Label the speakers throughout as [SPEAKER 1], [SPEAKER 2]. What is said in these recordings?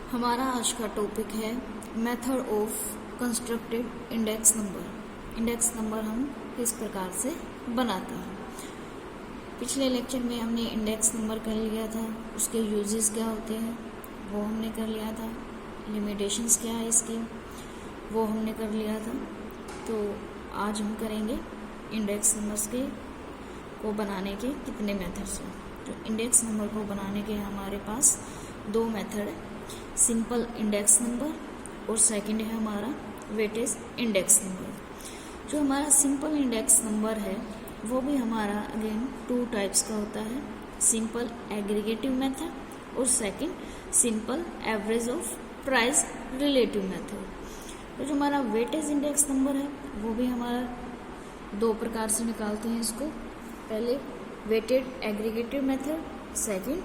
[SPEAKER 1] हमारा आज का टॉपिक है method of constructed index number. Index number हम किस प्रकार से बनाते हैं। पिछले लेक्चर में हमने इंडेक्स नंबर कर लिया था, उसके यूजेस क्या होते हैं वो हमने कर लिया था, लिमिटेशंस क्या है इसकी वो हमने कर लिया था। तो आज हम करेंगे इंडेक्स नंबर्स को बनाने के कितने मेथड्स हैं। तो इंडेक्स नंबर को बनाने के हमारे पास दो मेथड है, सिंपल इंडेक्स नंबर और सेकंड है हमारा वेटेज इंडेक्स नंबर। जो हमारा सिंपल इंडेक्स नंबर है वो भी हमारा अगेन टू टाइप्स का होता है, सिंपल एग्रीगेटिव मेथड और second simple average of price relative method. तो जो हमारा वेटेज इंडेक्स नंबर है वो भी हमारा दो प्रकार से निकालते हैं इसको, पहले weighted aggregative method, second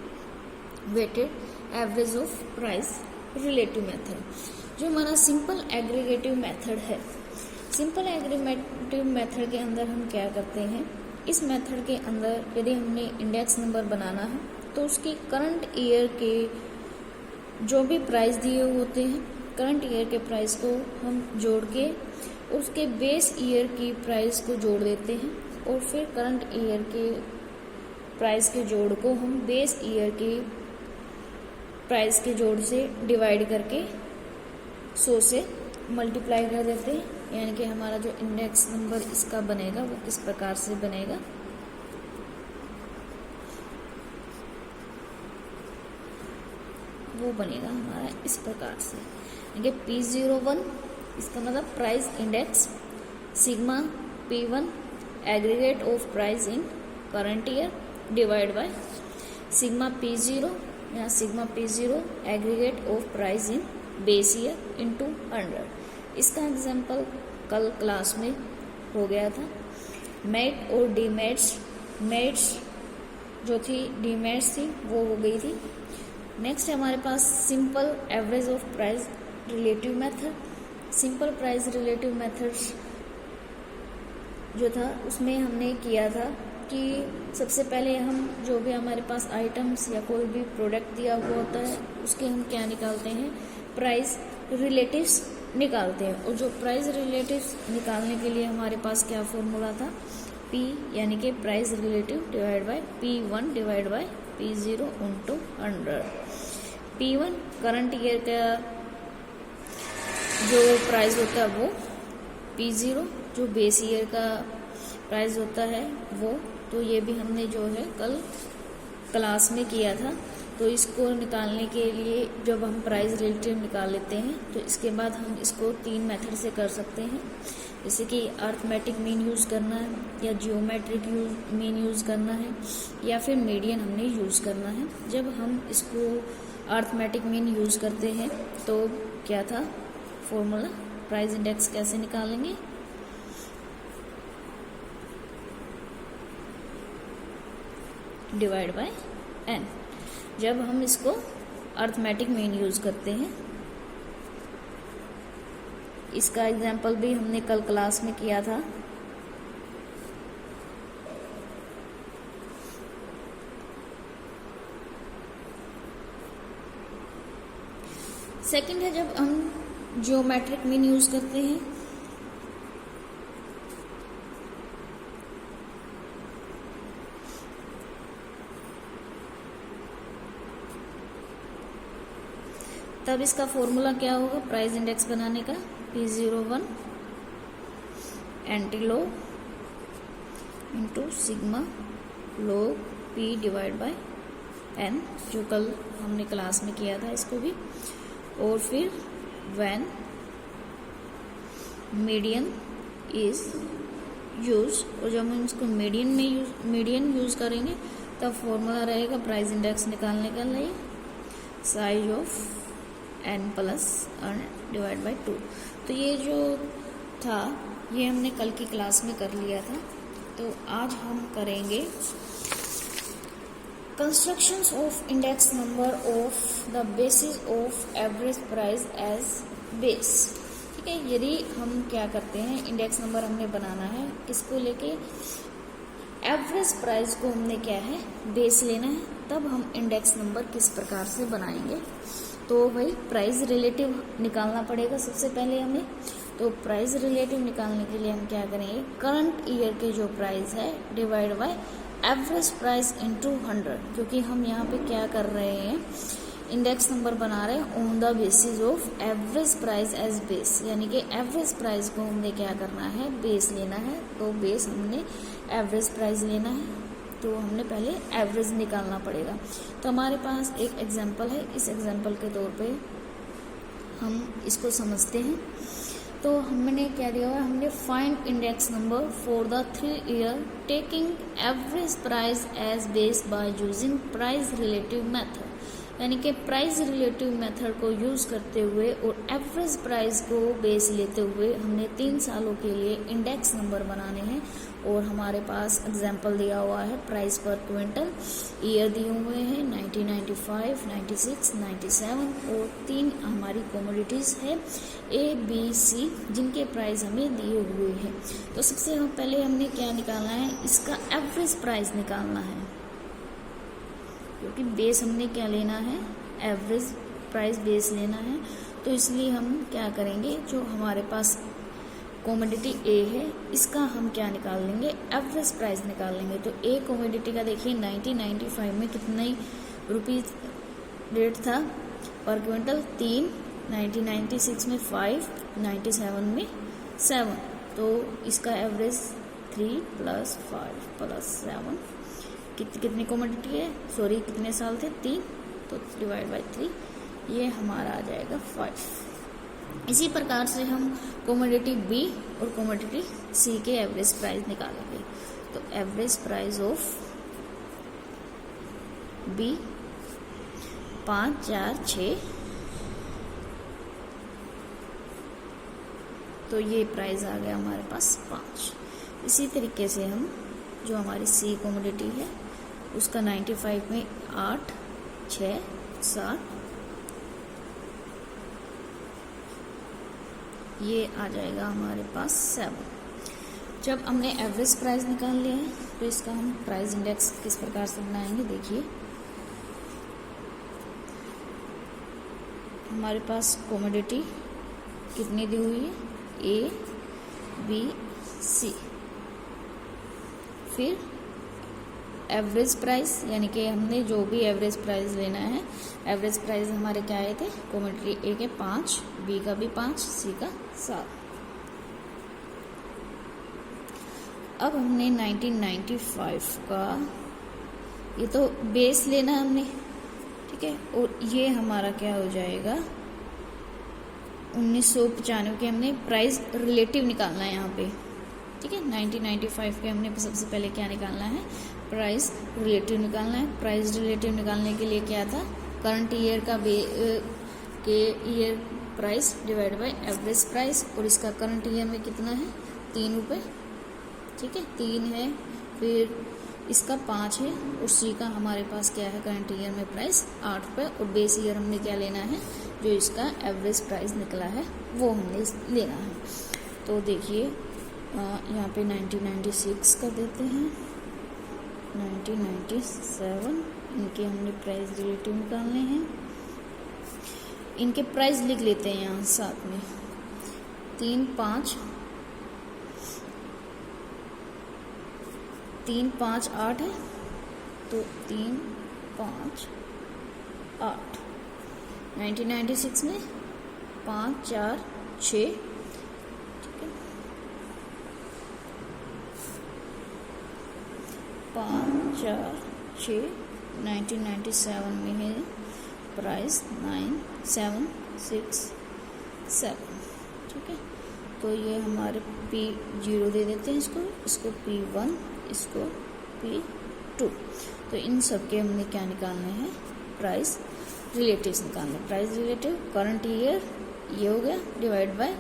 [SPEAKER 1] weighted average of price relative method. जो हमारा सिंपल एग्रीगेटिव मेथड है, सिंपल एग्रीगेटिव मेथड के अंदर हम क्या करते हैं, इस मेथड के अंदर यदि हमने इंडेक्स नंबर बनाना है तो उसकी करंट ईयर के जो भी प्राइस दिए होते हैं, करंट ईयर के प्राइस को हम जोड़ के उसके बेस ईयर की प्राइस को जोड़ देते हैं और फिर करंट ईयर के प्राइस के जोड़ को हम बेस ईयर के प्राइस के जोड़ से डिवाइड करके 100 से मल्टीप्लाई कर देते हैं। यानी कि हमारा जो इंडेक्स नंबर इसका बनेगा वो किस प्रकार से बनेगा, वो बनेगा हमारा इस प्रकार से। यानी कि P01 इसका मतलब price index, sigma P1 aggregate of price in current year divide by sigma P0 या sigma P0 aggregate of price in base year into 100। इसका एग्जाम्पल कल क्लास में हो गया था। मेट और डीमेट्स, मेट्स जो थी डीमेट्स थी वो हो गई थी। नेक्स्ट है हमारे पास simple average of price relative method. Simple price relative methods जो था उसमें हमने किया था कि सबसे पहले हम जो भी हमारे पास आइटम्स या कोई भी प्रोडक्ट दिया हुआ होता है उसके हम क्या निकालते हैं, प्राइस रिलेटिव्स निकालते हैं। और जो प्राइस रिलेटिव्स निकालने के लिए हमारे पास क्या फॉर्मूला था, P यानी कि price relative divide by P1 divide by P0 into 100। P1 current year का जो प्राइस होता है वो, P0 जो बेस ईयर का प्राइस होता है वो। तो ये भी हमने जो है कल क्लास में किया था। तो इसको निकालने के लिए जब हम प्राइस रिलेटिव निकाल लेते हैं तो इसके बाद हम इसको 3 मेथड से कर सकते हैं, जैसे कि अर्थमेटिक मीन यूज़ करना है या जियोमेट्रिक मीन यूज़ करना है या फिर मीडियन हमने यूज़ करना है। जब हम इसको अर्थमेटिक मीन यूज़ करते हैं तो क्या था फॉर्मूला, प्राइस इंडेक्स कैसे निकालेंगे, डिवाइड बाय n। जब हम इसको अर्थमेटिक मीन यूज करते हैं, इसका एग्जाम्पल भी हमने कल क्लास में किया था। सेकंड है जब हम जियोमेट्रिक मीन यूज करते हैं, तब इसका फॉर्मूला क्या होगा प्राइस इंडेक्स बनाने का, P01 anti log into sigma log P divide by n, जो कल हमने क्लास में किया था इसको भी। और फिर व्हेन मीडियन इज यूज, और जब हम इसको मीडियन यूज करेंगे तब फॉर्मूला रहेगा प्राइस इंडेक्स निकालने के लिए size of n plus divide by 2। तो ये जो था ये हमने कल की क्लास में कर लिया था। तो आज हम करेंगे constructions of index number of the basis of average price as base. ठीक है, यदि हम क्या करते हैं, इंडेक्स नंबर हमने बनाना है किसको लेके, एवरेज प्राइस को हमने क्या है बेस लेना है, तब हम इंडेक्स नंबर किस प्रकार से बनाएंगे तो भाई प्राइस रिलेटिव निकालना पड़ेगा सबसे पहले हमें। तो प्राइस रिलेटिव निकालने के लिए हम क्या करेंगे, करंट ईयर के जो प्राइस है divide by average price into 100, क्योंकि हम यहाँ पे क्या कर रहे हैं, इंडेक्स नंबर बना रहे हैं on the basis of average price as base, यानी कि एवरेज प्राइस को हमने क्या करना है, बेस लेना है। तो बेस हमने एवरेज प्राइस लेना है, तो हमने पहले एवरेज निकालना पड़ेगा। तो हमारे पास एक एग्जांपल है, इस एग्जांपल के तौर पे हम इसको समझते हैं। तो हमने क्या दिया हुआ है, हमने find index number for the 3 year taking average price as base by using price relative method, यानी कि प्राइस रिलेटिव मेथड को यूज़ करते हुए और एवरेज प्राइस को बेस लेते हुए हमने 3 सालों के लिए इंडेक्स नंबर बनाने हैं। और हमारे पास एग्जांपल दिया हुआ है प्राइस पर क्विंटल, ईयर दिए हुए हैं 1995, 96, 97 और 3 हमारी कमोडिटीज़ है A, B, C, जिनके प्राइस हमें दिए हुए हैं। तो सबसे पहले हमने क्या निकालना है, इसका एवरेज प्राइस निकालना है, क्योंकि बेस हमने क्या लेना है, एवरेज प्राइस बेस लेना है। तो इसलिए हम क्या करेंगे, जो हमारे पास कमोडिटी ए है इसका हम क्या निकाल लेंगे, एवरेज प्राइस निकाल लेंगे। तो ए कमोडिटी का देखिए 1995 में कितने रुपीज़ रेट था पर क्विंटल, 3, 1996 में 5, 97 में 7, तो इसका एवरेज 3 + 5 + 7 कितनी कमोडिटी है, सॉरी कितने साल थे, 3, तो डिवाइड बाय 3, ये हमारा आ जाएगा 5। इसी प्रकार से हम कमोडिटी बी और कमोडिटी सी के एवरेज प्राइस निकालेंगे। तो एवरेज प्राइस ऑफ बी 5, 4, 6, तो ये प्राइस आ गया हमारे पास 5। इसी तरीके से हम जो हमारी सी कमोडिटी है उसका 95 में 8, 6, 7, ये आ जाएगा हमारे पास 7। जब हमने एवरेज प्राइस निकाल लिया है तो इसका हम प्राइस इंडेक्स किस प्रकार से बनाएंगे, देखिए हमारे पास कमोडिटी कितनी दी हुई है, A, B, C, फिर एवरेज प्राइस, यानी कि हमने जो भी एवरेज प्राइस लेना है, एवरेज प्राइस हमारे क्या आए थे, कमोडिटी ए के 5, बी का भी 5, सी का 7। अब हमने 1995 का, ये तो बेस लेना हमने, ठीक है, और ये हमारा क्या हो जाएगा 1995 के हमने प्राइस रिलेटिव निकालना है यहाँ पे, ठीक है। 1995 के हमने सबसे पहले क्या निकालना है, प्राइस रिलेटिव निकालना है। प्राइस रिलेटिव निकालने के लिए क्या था, करंट ईयर के year price divide by average price, और इसका करंट ईयर में कितना है, 3 रुपये, ठीक है, 3 है, फिर इसका 5 है, और सी का हमारे पास क्या है, करंट ईयर में प्राइस 8 रुपये, और बेस ईयर हमने क्या लेना है, जो इसका एवरेज प्राइस निकला है वो हमने लेना है। तो देखिए यहाँ पे 1996 कर देते हैं, 1997, इनके हमने प्राइस रिलेटिव निकालने हैं, इनके प्राइस लिख लेते हैं यहाँ साथ में, 3, 5, 8 है, तो 3, 5, 8, 1996 में 5, 4, 6, ठीक है, 5, 4, 6, 1997 में है प्राइस 9, 7, 6, 7, ठीक है। तो ये हमारे P0 दे देते हैं, इसको P1, इसको P2। तो इन सब के हमने क्या निकालने हैं, प्राइस रिलेटिव्स निकालने। प्राइस रिलेटिव करंट ईयर ये हो गया, डिवाइड बाय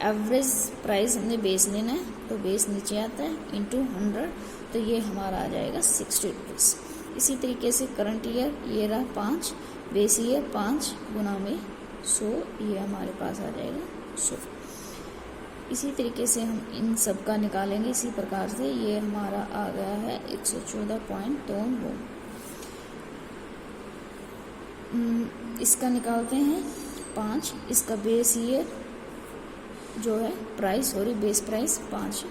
[SPEAKER 1] एवरेज प्राइस हमने बेस लेना है, तो बेस नीचे आता है इंटू 100, तो ये हमारा आ जाएगा 60 रुपीज़। इसी तरीके से करंट ईयर ये रहा 5, बेस ईयर 5 गुना में 100, ये हमारे पास आ जाएगा 100। इसी तरीके से हम इन सब का निकालेंगे इसी प्रकार से, ये हमारा आ गया है 114.2। इसका निकालते हैं 5, इसका बेस ईयर जो है प्राइस बेस प्राइस 5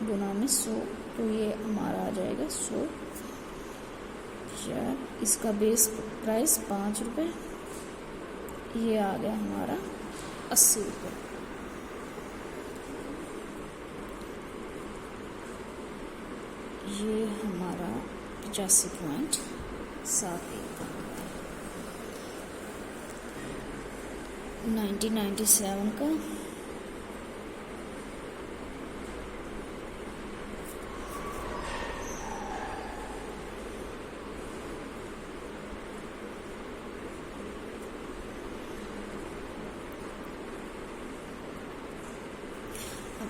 [SPEAKER 1] गुना में 100, तो ये हमारा आ जाएगा 100। इसका बेस प्राइस 5 रुपये, ये आ गया हमारा 80 रुपये। ये हमारा 85.71 1997 का।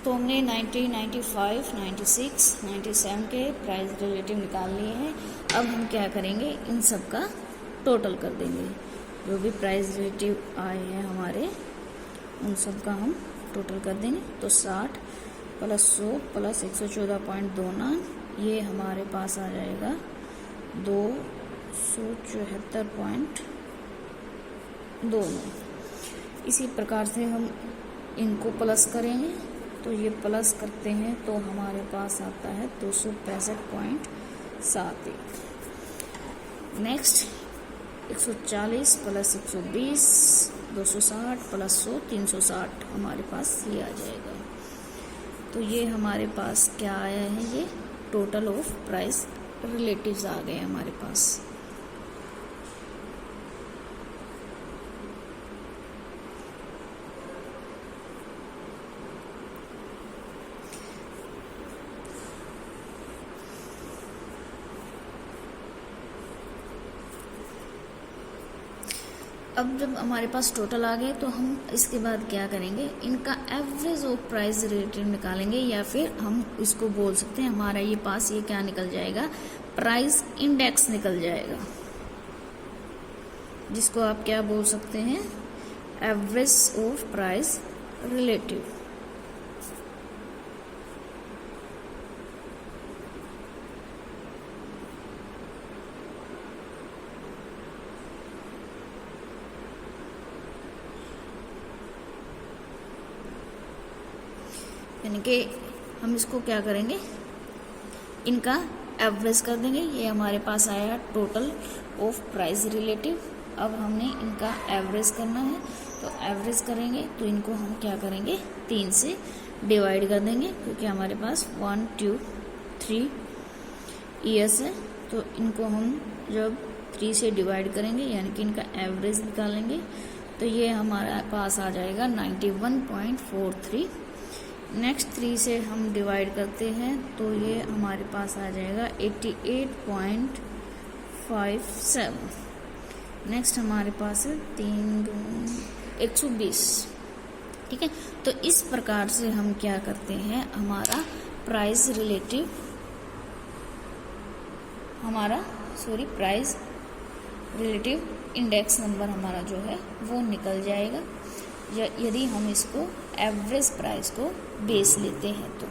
[SPEAKER 1] तो हमने 1995, 96, 97 के प्राइस रिलेटिव निकाल लिए हैं। अब हम क्या करेंगे, इन सब का टोटल कर देंगे। जो भी प्राइस रिलेटिव आए हैं हमारे, उन सब का हम टोटल कर देंगे। तो 60 प्लस 100 प्लस 114.29, ये हमारे पास आ जाएगा 274.29। इसी प्रकार से हम इनको प्लस करेंगे, तो ये प्लस करते हैं तो हमारे पास आता है 265.71। नेक्स्ट 140 प्लस 120 260 प्लस 100 360 हमारे पास ये आ जाएगा। तो ये हमारे पास क्या आया है, ये टोटल ऑफ प्राइस रिलेटिव्स आ गए हमारे पास। अब जब हमारे पास टोटल आ गए, तो हम इसके बाद क्या करेंगे, इनका एवरेज ऑफ प्राइस रिलेटिव निकालेंगे, या फिर हम इसको बोल सकते हैं हमारा ये पास ये क्या निकल जाएगा, प्राइस इंडेक्स निकल जाएगा, जिसको आप क्या बोल सकते हैं, एवरेज ऑफ प्राइस रिलेटिव। यानी कि हम इसको क्या करेंगे, इनका एवरेज कर देंगे। ये हमारे पास आया टोटल ऑफ प्राइस रिलेटिव। अब हमने इनका एवरेज करना है, तो एवरेज करेंगे तो इनको हम क्या करेंगे, 3 से डिवाइड कर देंगे, क्योंकि हमारे पास 1, 2, 3 ईयर्स है। तो इनको हम जब 3 से डिवाइड करेंगे, यानी कि इनका एवरेज निकालेंगे, तो ये हमारे पास आ जाएगा 91.43। नेक्स्ट 3 से हम डिवाइड करते हैं, तो ये हमारे पास आ जाएगा 88.57। नेक्स्ट हमारे पास है 120। ठीक है, तो इस प्रकार से हम क्या करते हैं, हमारा price relative price relative index number हमारा जो है वो निकल जाएगा, यदि हम इसको एवरेज प्राइस को बेस लेते हैं तो।